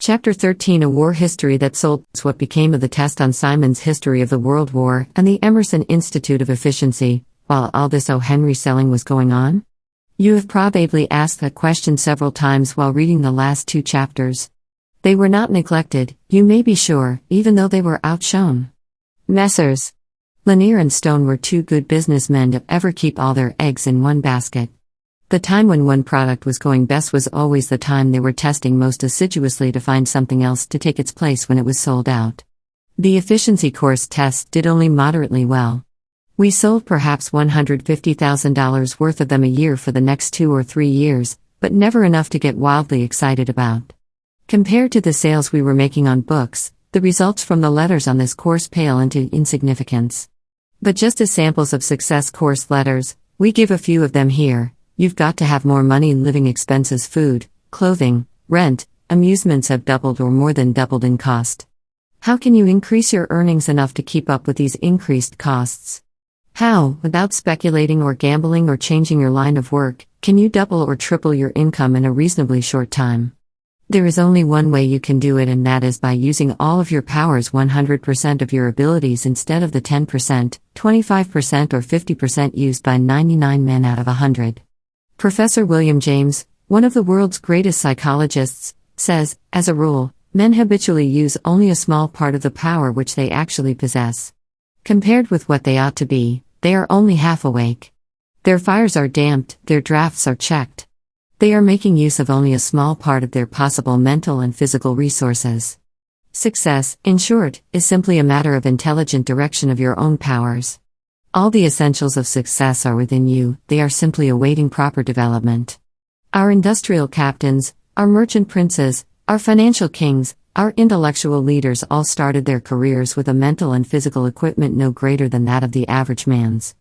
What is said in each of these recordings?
Chapter 13, A War History That Sold. What became of the test on Simon's History of the World War and the Emerson Institute of Efficiency, while all this O. Henry selling was going on? You have probably asked that question several times while reading the last two chapters. They were not neglected, you may be sure, even though they were outshone. Messrs. Lanier and Stone were two good businessmen to ever keep all their eggs in one basket. The time when one product was going best was always the time they were testing most assiduously to find something else to take its place when it was sold out. The efficiency course test did only moderately well. We sold perhaps $150,000 worth of them a year for the next 2 or 3 years, but never enough to get wildly excited about. Compared to the sales we were making on books, the results from the letters on this course pale into insignificance. But just as samples of success course letters, we give a few of them here. You've got to have more money. Living expenses, food, clothing, rent, amusements have doubled or more than doubled in cost. How can you increase your earnings enough to keep up with these increased costs? How, without speculating or gambling or changing your line of work, can you double or triple your income in a reasonably short time? There is only one way you can do it, and that is by using all of your powers, 100% of your abilities instead of the 10%, 25% or 50% used by 99 men out of 100. Professor William James, one of the world's greatest psychologists, says, as a rule, men habitually use only a small part of the power which they actually possess. Compared with what they ought to be, they are only half awake. Their fires are damped, their drafts are checked. They are making use of only a small part of their possible mental and physical resources. Success, in short, is simply a matter of intelligent direction of your own powers. All the essentials of success are within you, they are simply awaiting proper development. Our industrial captains, our merchant princes, our financial kings, our intellectual leaders all started their careers with a mental and physical equipment no greater than that of the average man's.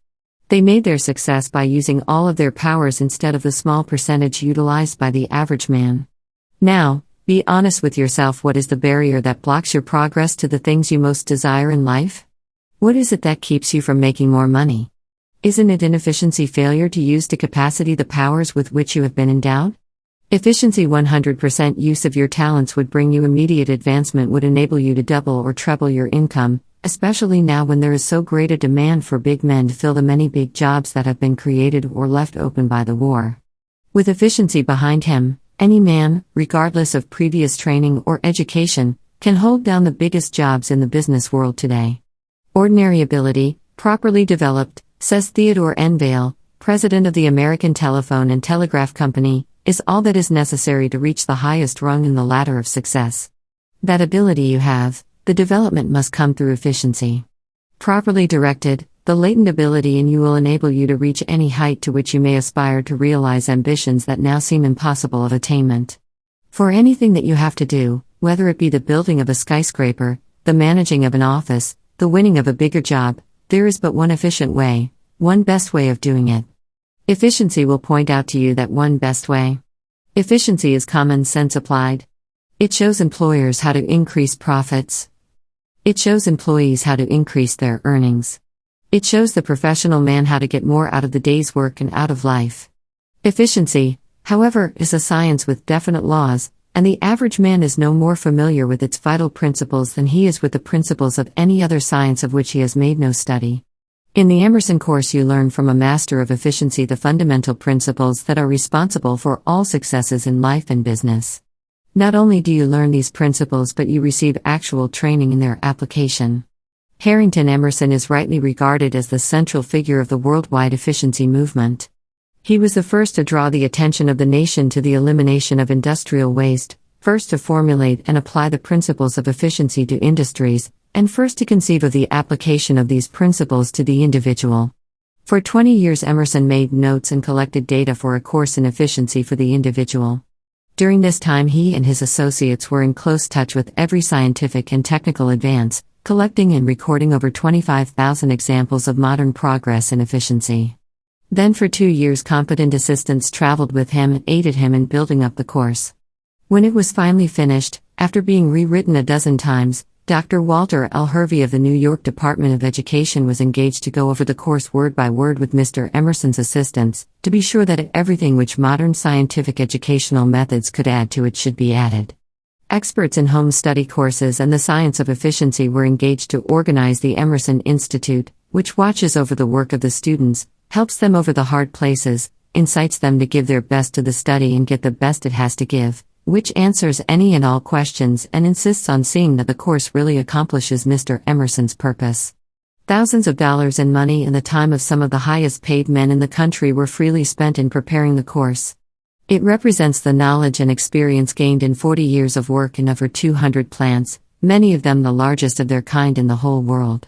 They made their success by using all of their powers instead of the small percentage utilized by the average man. Now, be honest with yourself. What is the barrier that blocks your progress to the things you most desire in life? What is it that keeps you from making more money? Isn't it inefficiency, failure to use to capacity the powers with which you have been endowed? Efficiency, 100% use of your talents would bring you immediate advancement, would enable you to double or treble your income, especially now when there is so great a demand for big men to fill the many big jobs that have been created or left open by the war. With efficiency behind him, any man, regardless of previous training or education, can hold down the biggest jobs in the business world today. Ordinary ability, properly developed, says Theodore N. Vail, president of the American Telephone and Telegraph Company, is all that is necessary to reach the highest rung in the ladder of success. That ability you have, the development must come through efficiency. Properly directed, the latent ability in you will enable you to reach any height to which you may aspire, to realize ambitions that now seem impossible of attainment. For anything that you have to do, whether it be the building of a skyscraper, the managing of an office, the winning of a bigger job, there is but one efficient way, one best way of doing it. Efficiency will point out to you that one best way. Efficiency is common sense applied. It shows employers how to increase profits. It shows employees how to increase their earnings. It shows the professional man how to get more out of the day's work and out of life. Efficiency, however, is a science with definite laws, and the average man is no more familiar with its vital principles than he is with the principles of any other science of which he has made no study. In the Emerson course you learn from a master of efficiency the fundamental principles that are responsible for all successes in life and business. Not only do you learn these principles, but you receive actual training in their application. Harrington Emerson is rightly regarded as the central figure of the worldwide efficiency movement. He was the first to draw the attention of the nation to the elimination of industrial waste, first to formulate and apply the principles of efficiency to industries, and first to conceive of the application of these principles to the individual. For 20 years Emerson made notes and collected data for a course in efficiency for the individual. During this time he and his associates were in close touch with every scientific and technical advance, collecting and recording over 25,000 examples of modern progress in efficiency. Then for 2 years competent assistants traveled with him and aided him in building up the course. When it was finally finished, after being rewritten a dozen times, Dr. Walter L. Hervey of the New York Department of Education was engaged to go over the course word by word with Mr. Emerson's assistants, to be sure that everything which modern scientific educational methods could add to it should be added. Experts in home study courses and the science of efficiency were engaged to organize the Emerson Institute, which watches over the work of the students, helps them over the hard places, incites them to give their best to the study and get the best it has to give, which answers any and all questions and insists on seeing that the course really accomplishes Mr. Emerson's purpose. Thousands of dollars in money and the time of some of the highest paid men in the country were freely spent in preparing the course. It represents the knowledge and experience gained in 40 years of work in over 200 plants, many of them the largest of their kind in the whole world.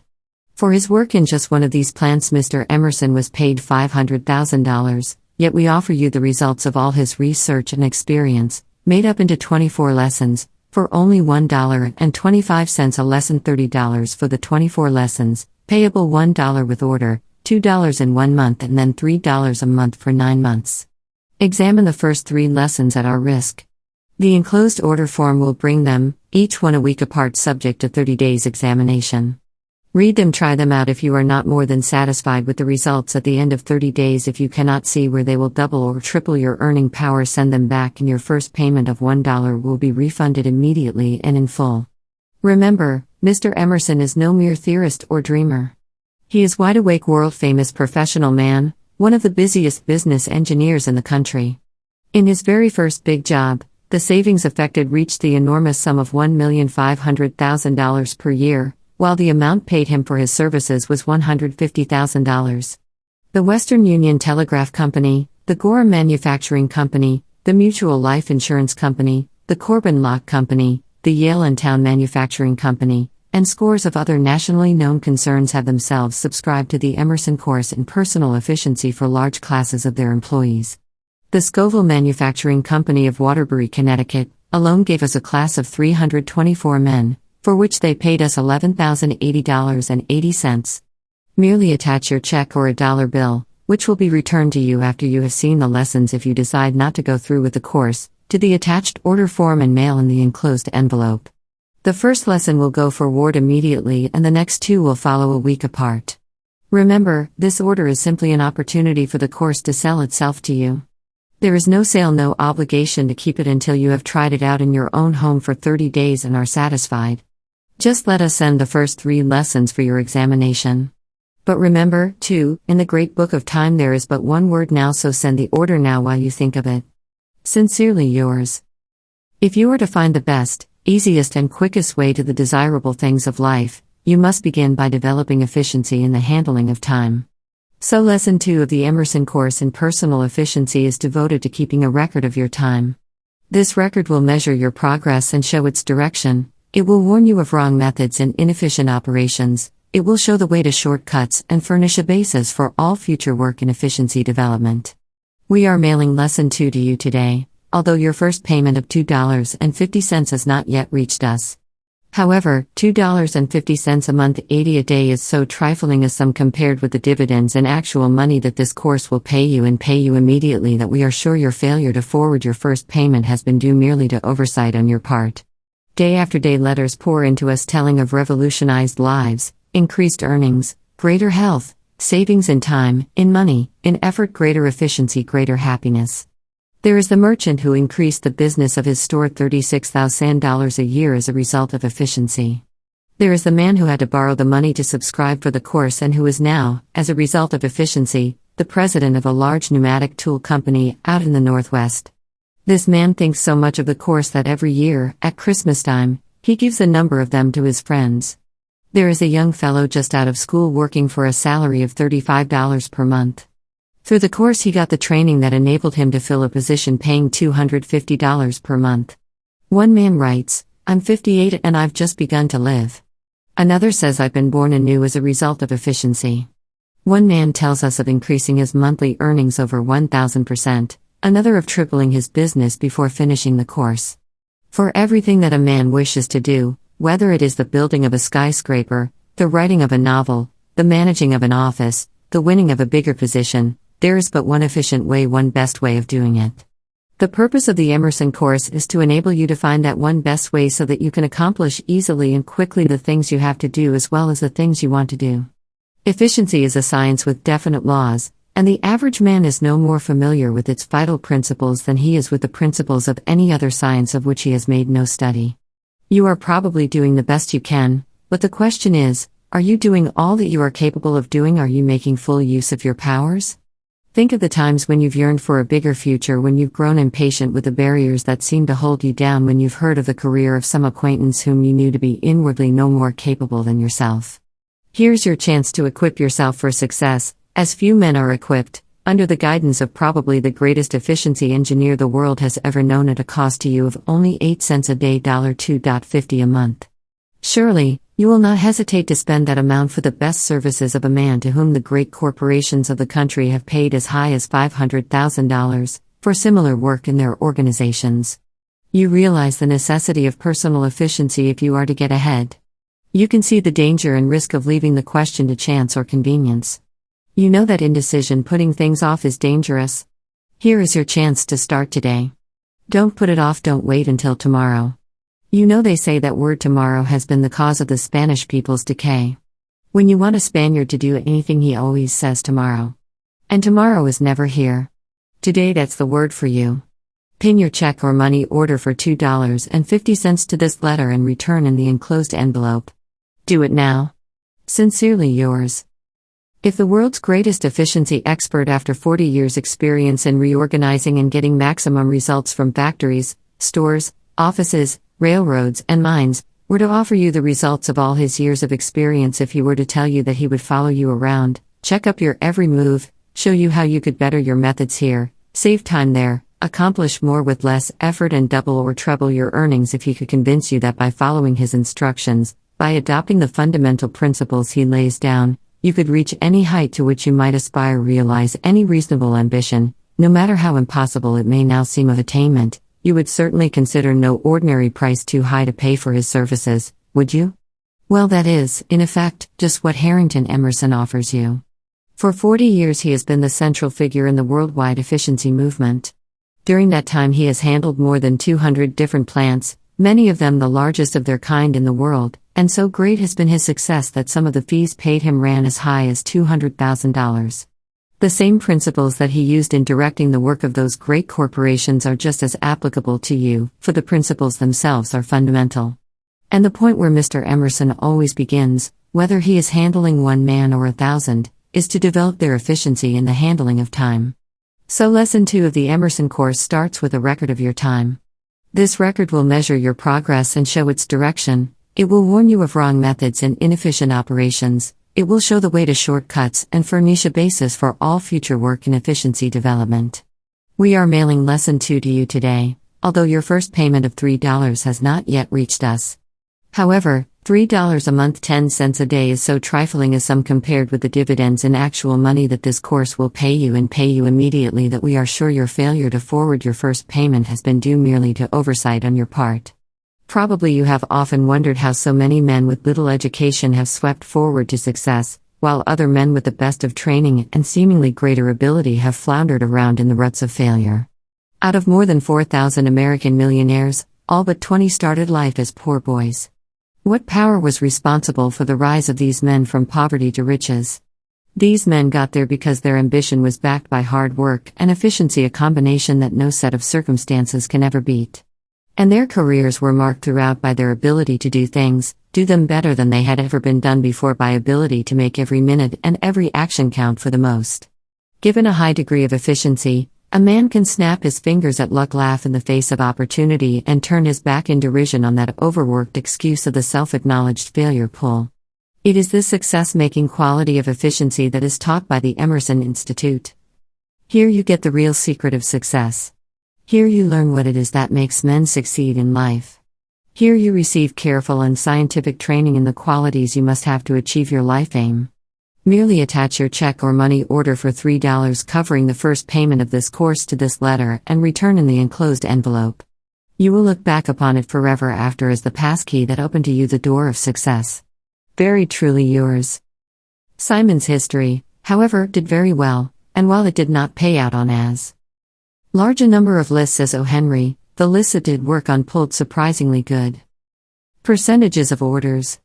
For his work in just one of these plants, Mr. Emerson was paid $500,000, yet we offer you the results of all his research and experience, made up into 24 lessons, for only $1.25 a lesson, $30 for the 24 lessons, payable $1 with order, $2 in 1 month and then $3 a month for 9 months. Examine the first 3 lessons at our risk. The enclosed order form will bring them, each one a week apart, subject to 30 days examination. Read them, try them out. If you are not more than satisfied with the results at the end of 30 days, if you cannot see where they will double or triple your earning power, send them back and your first payment of $1 will be refunded immediately and in full. Remember, Mr. Emerson is no mere theorist or dreamer. He is wide-awake, world-famous professional man, one of the busiest business engineers in the country. In his very first big job, the savings effected reached the enormous sum of $1,500,000 per year, while the amount paid him for his services was $150,000. The Western Union Telegraph Company, the Gorham Manufacturing Company, the Mutual Life Insurance Company, the Corbin Lock Company, the Yale and Town Manufacturing Company, and scores of other nationally known concerns have themselves subscribed to the Emerson course in personal efficiency for large classes of their employees. The Scoville Manufacturing Company of Waterbury, Connecticut, alone gave us a class of 324 men, for which they paid us $11,080.80. Merely attach your check or a dollar bill, which will be returned to you after you have seen the lessons if you decide not to go through with the course, to the attached order form and mail in the enclosed envelope. The first lesson will go forward immediately and the next 2 will follow a week apart. Remember, this order is simply an opportunity for the course to sell itself to you. There is no sale, no obligation to keep it until you have tried it out in your own home for 30 days and are satisfied. Just let us send the first 3 lessons for your examination. But remember, too, in the great book of time there is but one word now, so send the order now while you think of it. Sincerely yours. If you are to find the best, easiest and quickest way to the desirable things of life, you must begin by developing efficiency in the handling of time. So Lesson 2 of the Emerson course in personal efficiency is devoted to keeping a record of your time. This record will measure your progress and show its direction. It will warn you of wrong methods and inefficient operations. It will show the way to shortcuts and furnish a basis for all future work in efficiency development. We are mailing Lesson 2 to you today, although your first payment of $2.50 has not yet reached us. However, $2.50 a month, 80 a day is so trifling a sum compared with the dividends and actual money that this course will pay you and pay you immediately that we are sure your failure to forward your first payment has been due merely to oversight on your part. Day after day letters pour into us telling of revolutionized lives, increased earnings, greater health, savings in time, in money, in effort, greater efficiency, greater happiness. There is the merchant who increased the business of his store $36,000 a year as a result of efficiency. There is the man who had to borrow the money to subscribe for the course and who is now, as a result of efficiency, the president of a large pneumatic tool company out in the Northwest. This man thinks so much of the course that every year, at Christmas time, he gives a number of them to his friends. There is a young fellow just out of school working for a salary of $35 per month. Through the course he got the training that enabled him to fill a position paying $250 per month. One man writes, "I'm 58 and I've just begun to live." Another says, "I've been born anew as a result of efficiency." One man tells us of increasing his monthly earnings over 1,000%, another of tripling his business before finishing the course. For everything that a man wishes to do, whether it is the building of a skyscraper, the writing of a novel, the managing of an office, the winning of a bigger position, there is but one efficient way, one best way of doing it. The purpose of the Emerson course is to enable you to find that one best way so that you can accomplish easily and quickly the things you have to do as well as the things you want to do. Efficiency is a science with definite laws, And the average man is no more familiar with its vital principles than he is with the principles of any other science of which he has made no study. You are probably doing the best you can, but the question is, are you doing all that you are capable of doing? Are you making full use of your powers? Think of the times when you've yearned for a bigger future, when you've grown impatient with the barriers that seem to hold you down, when you've heard of the career of some acquaintance whom you knew to be inwardly no more capable than yourself. Here's your chance to equip yourself for success, as few men are equipped, under the guidance of probably the greatest efficiency engineer the world has ever known, at a cost to you of only 8 cents a day, $2.50 a month. Surely, you will not hesitate to spend that amount for the best services of a man to whom the great corporations of the country have paid as high as $500,000 for similar work in their organizations. You realize the necessity of personal efficiency if you are to get ahead. You can see the danger and risk of leaving the question to chance or convenience. You know that indecision, putting things off, is dangerous. Here is your chance to start today. Don't put it off, don't wait until tomorrow. You know they say that word tomorrow has been the cause of the Spanish people's decay. When you want a Spaniard to do anything, he always says tomorrow. And tomorrow is never here. Today, that's the word for you. Pin your check or money order for $2.50 to this letter and return in the enclosed envelope. Do it now. Sincerely yours. If the world's greatest efficiency expert, after 40 years' experience in reorganizing and getting maximum results from factories, stores, offices, railroads, and mines, were to offer you the results of all his years of experience, if he were to tell you that he would follow you around, check up your every move, show you how you could better your methods here, save time there, accomplish more with less effort, and double or treble your earnings, if he could convince you that by following his instructions, by adopting the fundamental principles he lays down, you could reach any height to which you might aspire, realize any reasonable ambition, no matter how impossible it may now seem of attainment, you would certainly consider no ordinary price too high to pay for his services, would you? Well, that is, in effect, just what Harrington Emerson offers you. For 40 years he has been the central figure in the worldwide efficiency movement. During that time he has handled more than 200 different plants, many of them the largest of their kind in the world, and so great has been his success that some of the fees paid him ran as high as $200,000. The same principles that he used in directing the work of those great corporations are just as applicable to you, for the principles themselves are fundamental. And the point where Mr. Emerson always begins, whether he is handling one man or 1,000, is to develop their efficiency in the handling of time. So Lesson 2 of the Emerson course starts with a record of your time. This record will measure your progress and show its direction. It will warn you of wrong methods and inefficient operations. It will show the way to shortcuts and furnish a basis for all future work in efficiency development. We are mailing Lesson 2 to you today, although your first payment of $3 has not yet reached us. However, $3 a month, 10 cents a day is so trifling as sum compared with the dividends in actual money that this course will pay you, and pay you immediately, that we are sure your failure to forward your first payment has been due merely to oversight on your part. Probably you have often wondered how so many men with little education have swept forward to success, while other men with the best of training and seemingly greater ability have floundered around in the ruts of failure. Out of more than 4,000 American millionaires, all but 20 started life as poor boys. What power was responsible for the rise of these men from poverty to riches? These men got there because their ambition was backed by hard work and efficiency, a combination that no set of circumstances can ever beat. And their careers were marked throughout by their ability to do them better than they had ever been done before, by ability to make every minute and every action count for the most. Given a high degree of efficiency, a man can snap his fingers at luck, laugh in the face of opportunity, and turn his back in derision on that overworked excuse of the self-acknowledged failure pull. It is this success-making quality of efficiency that is taught by the Emerson Institute. Here you get the real secret of success. Here you learn what it is that makes men succeed in life. Here you receive careful and scientific training in the qualities you must have to achieve your life aim. Merely attach your check or money order for $3 covering the first payment of this course to this letter and return in the enclosed envelope. You will look back upon it forever after as the passkey that opened to you the door of success. Very truly yours. Simon's history, however, did very well, and while it did not pay out on as large a number of lists as O. Henry, the lists it did work on pulled surprisingly good percentages of orders.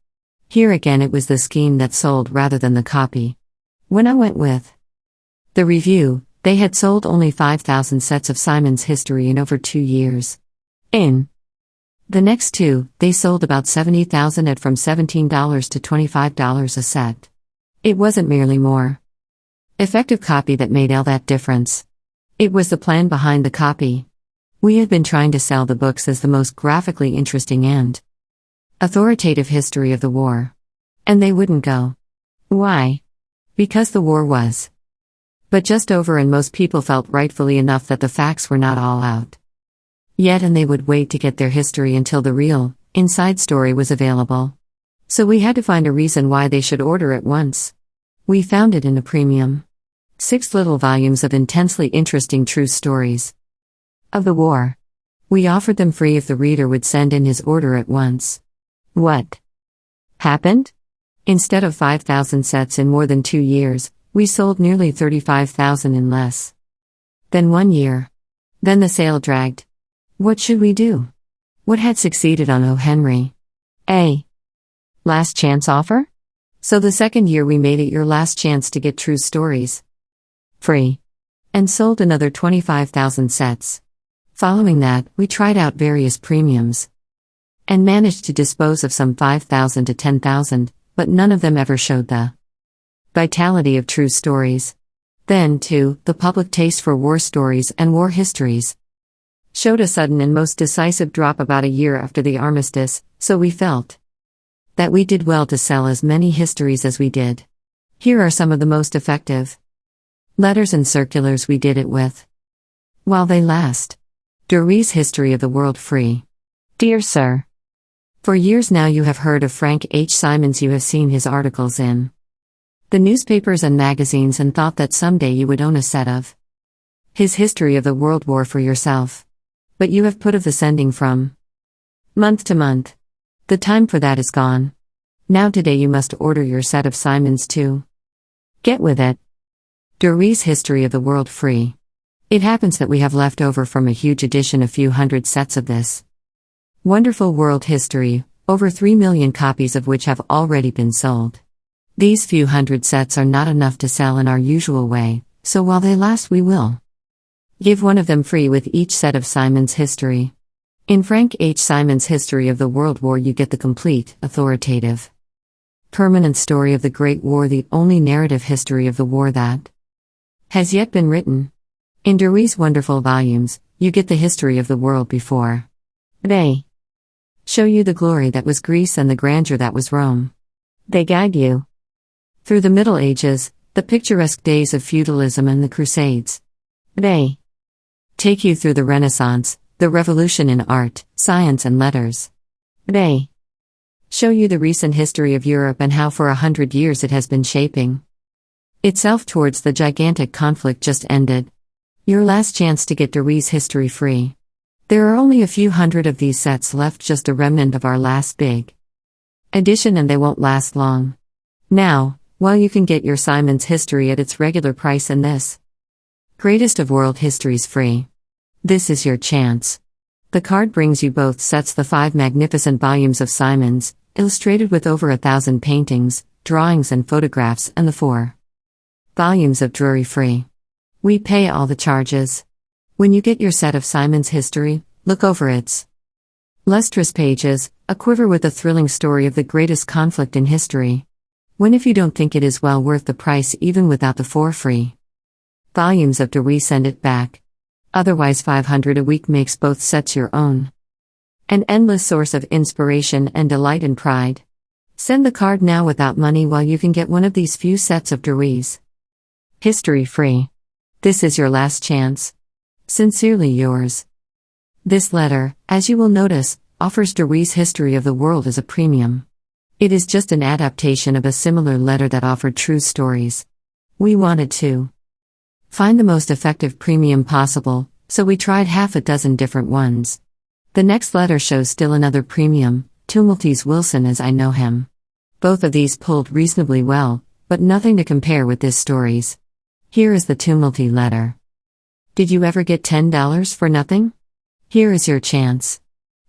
Here again it was the scheme that sold rather than the copy. When I went with The review: they had sold only 5,000 sets of Simon's History in over 2 years. In the next 2, they sold about 70,000 at from $17 to $25 a set. It wasn't merely more effective copy that made all that difference. It was the plan behind the copy. We had been trying to sell the books as the most graphically interesting and authoritative history of the war. And they wouldn't go. Why? Because the war was but just over, and most people felt rightfully enough that the facts were not all out yet, and they would wait to get their history until the real, inside story was available. So we had to find a reason why they should order at once. We found it in a premium. 6 little volumes of intensely interesting true stories of the war. We offered them free if the reader would send in his order at once. What happened? Instead of 5,000 sets in more than 2 years, we sold nearly 35,000 in less than 1 year. Then the sale dragged. What should we do? What had succeeded on O. Henry? A last chance offer? So the second year we made it your last chance to get true stories free, and sold another 25,000 sets. Following that, we tried out various premiums and managed to dispose of some 5,000 to 10,000, but none of them ever showed the vitality of true stories. Then, too, the public taste for war stories and war histories showed a sudden and most decisive drop about a year after the armistice, so we felt that we did well to sell as many histories as we did. Here are some of the most effective letters and circulars we did it with, while they last. Dury's History of the World Free. Dear Sir, for years now you have heard of Frank H. Simons. You have seen his articles in the newspapers and magazines and thought that someday you would own a set of his History of the World War for yourself. But you have put off the sending from month to month. The time for that is gone. Now today you must order your set of Simons too. Get with it. Dury's History of the World Free. It happens that we have left over from a huge edition a few hundred sets of this wonderful world history, over 3 million copies of which have already been sold. These few hundred sets are not enough to sell in our usual way, so while they last we will give one of them free with each set of Simon's History. In Frank H. Simons' History of the World War you get the complete, authoritative, permanent story of the Great War, the only narrative history of the war that has yet been written. In Dury's wonderful volumes, you get the history of the world before. They show you the glory that was Greece and the grandeur that was Rome. They guide you through the Middle Ages, the picturesque days of feudalism and the Crusades. They take you through the Renaissance, the revolution in art, science and letters. They show you the recent history of Europe and how for 100 years it has been shaping itself towards the gigantic conflict just ended. Your last chance to get Dury's History free. There are only a few hundred of these sets left, just a remnant of our last big edition, and they won't last long. Now, while you can get your Simon's History at its regular price and this greatest of world histories free, this is your chance. The card brings you both sets, the 5 magnificent volumes of Simon's, illustrated with over 1,000 paintings, drawings and photographs, and the 4 volumes of Dury free. We pay all the charges. When you get your set of Simon's History, look over its lustrous pages, a quiver with a thrilling story of the greatest conflict in history. When if you don't think it is well worth the price even without the 4 free volumes of Dury, send it back. Otherwise 500 a week makes both sets your own. An endless source of inspiration and delight and pride. Send the card now without money while you can get one of these few sets of Dury's History free. This is your last chance. Sincerely yours. This letter, as you will notice, offers Dury's History of the World as a premium. It is just an adaptation of a similar letter that offered true stories. We wanted to find the most effective premium possible, so we tried half a dozen different ones. The next letter shows still another premium, Tumulty's Wilson as I Know Him. Both of these pulled reasonably well, but nothing to compare with this story's. Here is the Tumulty letter. Did you ever get $10 for nothing? Here is your chance.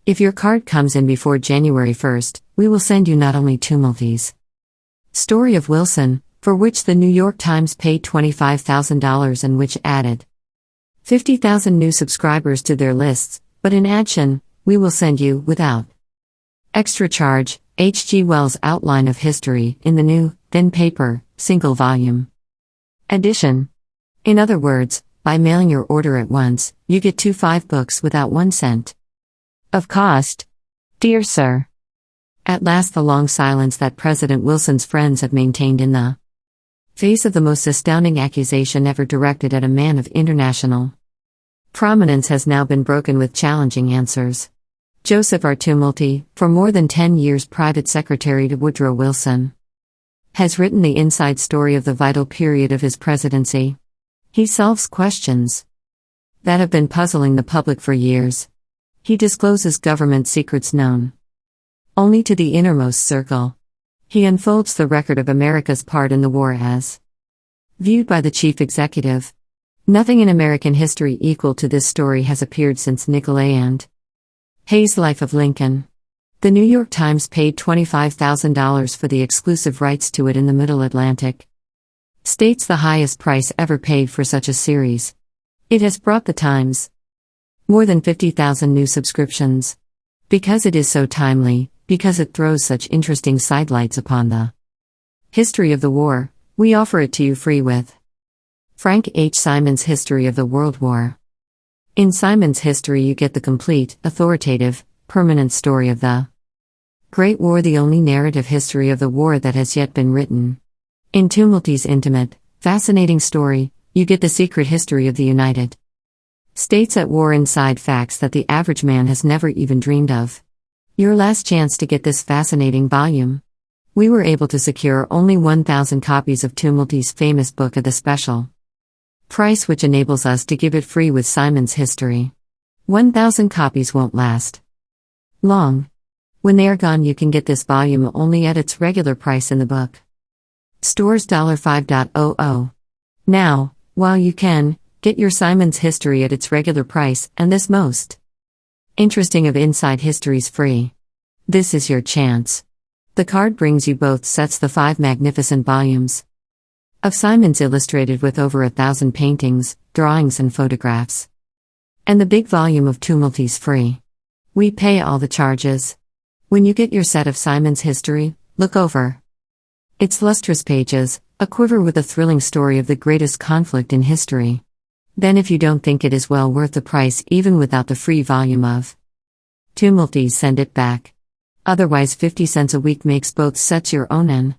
If your card comes in before January 1st, we will send you not only Tumulty's Story of Wilson, for which the New York Times paid $25,000 and which added 50,000 new subscribers to their lists, but in addition, we will send you, without extra charge, H.G. Wells' Outline of History in the new, thin paper, single volume edition. In other words, by mailing your order at once, you get 2 5 books without 1 cent of cost. Dear Sir. At last the long silence that President Wilson's friends have maintained in the face of the most astounding accusation ever directed at a man of international prominence has now been broken with challenging answers. Joseph R. Tumulty, for more than 10 years private secretary to Woodrow Wilson, has written the inside story of the vital period of his presidency. He solves questions that have been puzzling the public for years. He discloses government secrets known only to the innermost circle. He unfolds the record of America's part in the war as viewed by the chief executive. Nothing in American history equal to this story has appeared since Nicolay and Hay's Life of Lincoln. The New York Times paid $25,000 for the exclusive rights to it in the Middle Atlantic states, the highest price ever paid for such a series. It has brought the Times more than 50,000 new subscriptions. Because it is so timely, because it throws such interesting sidelights upon the history of the war, we offer it to you free with Frank H. Simon's History of the World War. In Simon's history you get the complete, authoritative, permanent story of the Great War, the only narrative history of the war that has yet been written. In Tumulty's intimate, fascinating story, you get the secret history of the United States at war, inside facts that the average man has never even dreamed of. Your last chance to get this fascinating volume. We were able to secure only 1,000 copies of Tumulty's famous book at the special price, which enables us to give it free with Simon's history. 1,000 copies won't last long. When they are gone, you can get this volume only at its regular price in the book stores $5.00. Now, while you can, get your Simon's history at its regular price and this most interesting of inside histories free. This is your chance. The card brings you both sets, the 5 magnificent volumes of Simon's illustrated with over 1,000 paintings, drawings and photographs, and the big volume of Tumulty's free. We pay all the charges. When you get your set of Simon's history, look over its lustrous pages, aquiver with a thrilling story of the greatest conflict in history. Then, if you don't think it is well worth the price even without the free volume of Tumulty, send it back. Otherwise 50 cents a week makes both sets your own an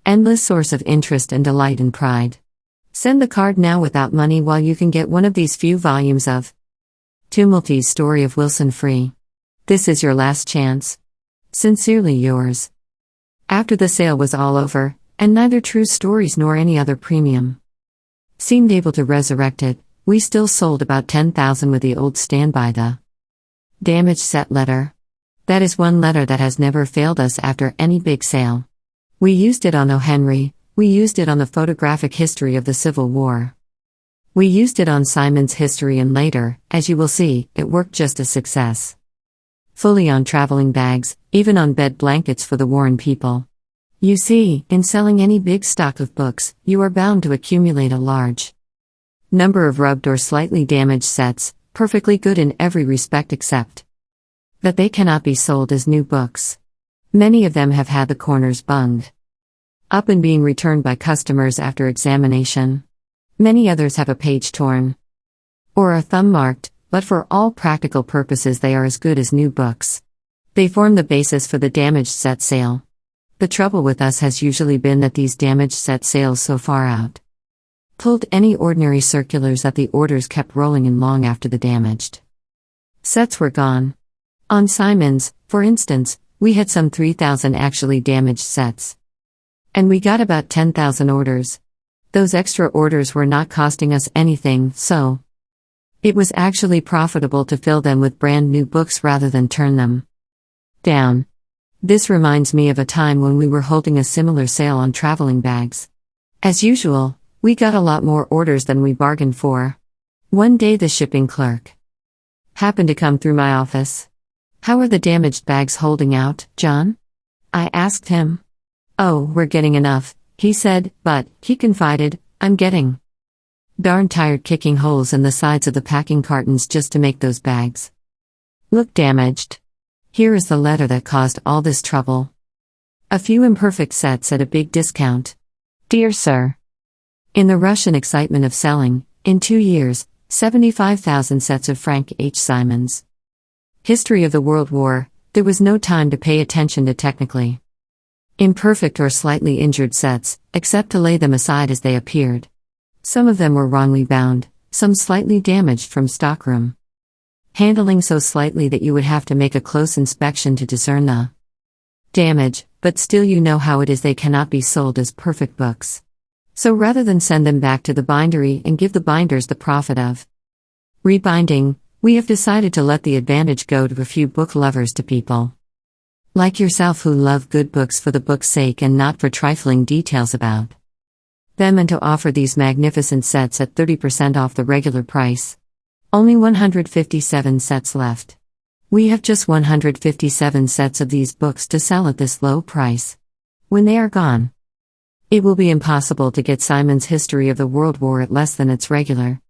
endless source of interest and delight and pride. Send the card now without money while you can get one of these few volumes of Tumulty's Story of Wilson free. This is your last chance. Sincerely yours. After the sale was all over, and neither True Stories nor any other premium seemed able to resurrect it, we still sold about 10,000 with the old Stand By the Damaged Set letter. That is one letter that has never failed us after any big sale. We used it on O. Henry, we used it on the photographic history of the Civil War. We used it on Simon's history, and later, as you will see, it worked just a success. Fully on traveling bags, even on bed blankets for the Warren people. You see, in selling any big stock of books, you are bound to accumulate a large number of rubbed or slightly damaged sets, perfectly good in every respect except that they cannot be sold as new books. Many of them have had the corners bunged up and being returned by customers after examination. Many others have a page torn or are thumb marked, but for all practical purposes they are as good as new books. They form the basis for the damaged set sale. The trouble with us has usually been that these damaged set sales so far out pulled any ordinary circulars that the orders kept rolling in long after the damaged sets were gone. On Simon's, for instance, we had some 3,000 actually damaged sets. And we got about 10,000 orders. Those extra orders were not costing us anything, so it was actually profitable to fill them with brand new books rather than turn them down. This reminds me of a time when we were holding a similar sale on traveling bags. As usual, we got a lot more orders than we bargained for. One day the shipping clerk happened to come through my office. "How are the damaged bags holding out, John?" I asked him. "Oh, we're getting enough," he said, but, he confided, I'm getting darn tired kicking holes in the sides of the packing cartons just to make those bags look damaged. Here is the letter that caused all this trouble. A few imperfect sets at a big discount. Dear Sir, in the rush and excitement of selling, in 2 years, 75,000 sets of Frank H. Symonds' History of the World War, there was no time to pay attention to technically imperfect or slightly injured sets, except to lay them aside as they appeared. Some of them were wrongly bound, some slightly damaged from stockroom handling so slightly that you would have to make a close inspection to discern the damage, but still you know how it is they cannot be sold as perfect books. So rather than send them back to the bindery and give the binders the profit of rebinding, we have decided to let the advantage go to a few book lovers, to people like yourself who love good books for the book's sake and not for trifling details about them, and to offer these magnificent sets at 30% off the regular price. Only 157 sets left. We have just 157 sets of these books to sell at this low price. When they are gone, it will be impossible to get Symonds' History of the World War at less than its regular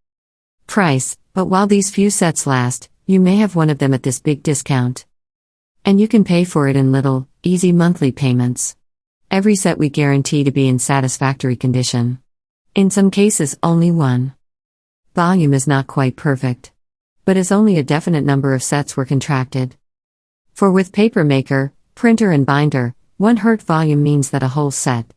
price, but while these few sets last, you may have one of them at this big discount. And you can pay for it in little, easy monthly payments. Every set we guarantee to be in satisfactory condition. In some cases, only one volume is not quite perfect, but as only a definite number of sets were contracted. For with paper maker, printer and binder, one hurt volume means that a whole set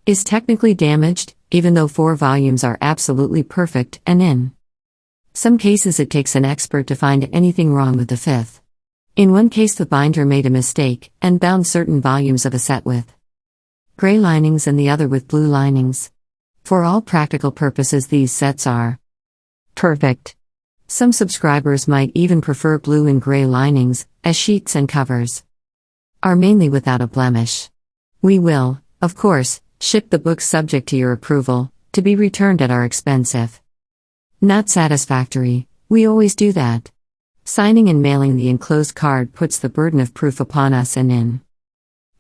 is technically damaged, even though 4 volumes are absolutely perfect, and in some cases it takes an expert to find anything wrong with the 5th. In one case the binder made a mistake, and bound certain volumes of a set with gray linings and the other with blue linings. For all practical purposes these sets are perfect. Some subscribers might even prefer blue and gray linings, as sheets and covers are mainly without a blemish. We will, of course, ship the books subject to your approval, to be returned at our expense if not satisfactory. We always do that. Signing and mailing the enclosed card puts the burden of proof upon us and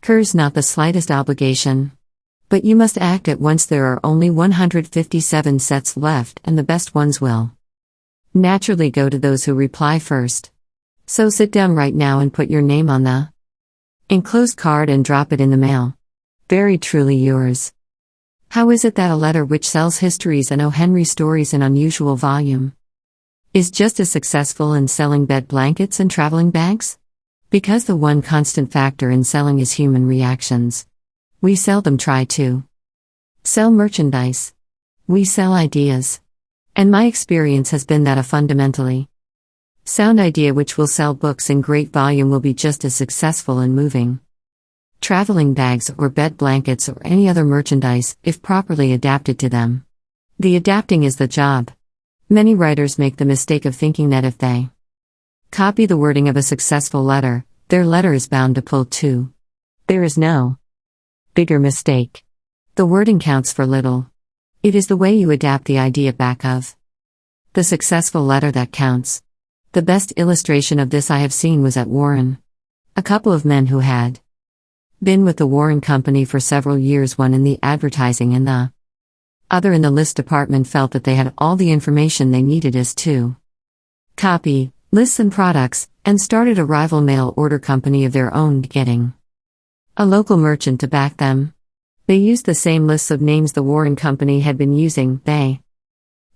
incurs not the slightest obligation. But you must act at once. There are only 157 sets left, and the best ones will naturally go to those who reply first. So sit down right now and put your name on the enclosed card and drop it in the mail. Very truly yours. How is it that a letter which sells histories and O. Henry stories in unusual volume is just as successful in selling bed blankets and traveling bags? Because the one constant factor in selling is human reactions. We seldom try to sell merchandise. We sell ideas. And my experience has been that a fundamentally sound idea which will sell books in great volume will be just as successful in moving traveling bags or bed blankets or any other merchandise, if properly adapted to them. The adapting is the job. Many writers make the mistake of thinking that if they copy the wording of a successful letter, their letter is bound to pull too. There is no bigger mistake. The wording counts for little. It is the way you adapt the idea back of the successful letter that counts. The best illustration of this I have seen was at Warren. A couple of men who had been with the Warren Company for several years, one in the advertising and the other in the list department, felt that they had all the information they needed as to copy, lists and products, and started a rival mail order company of their own, getting a local merchant to back them. They used the same lists of names the Warren Company had been using. They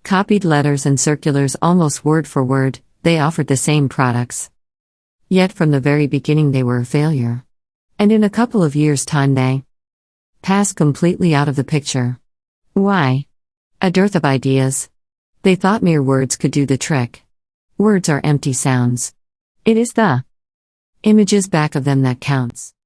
copied letters and circulars almost word for word. They offered the same products. Yet from the very beginning they were a failure. And in a couple of years' time they passed completely out of the picture. Why? A dearth of ideas. They thought mere words could do the trick. Words are empty sounds. It is the images back of them that counts.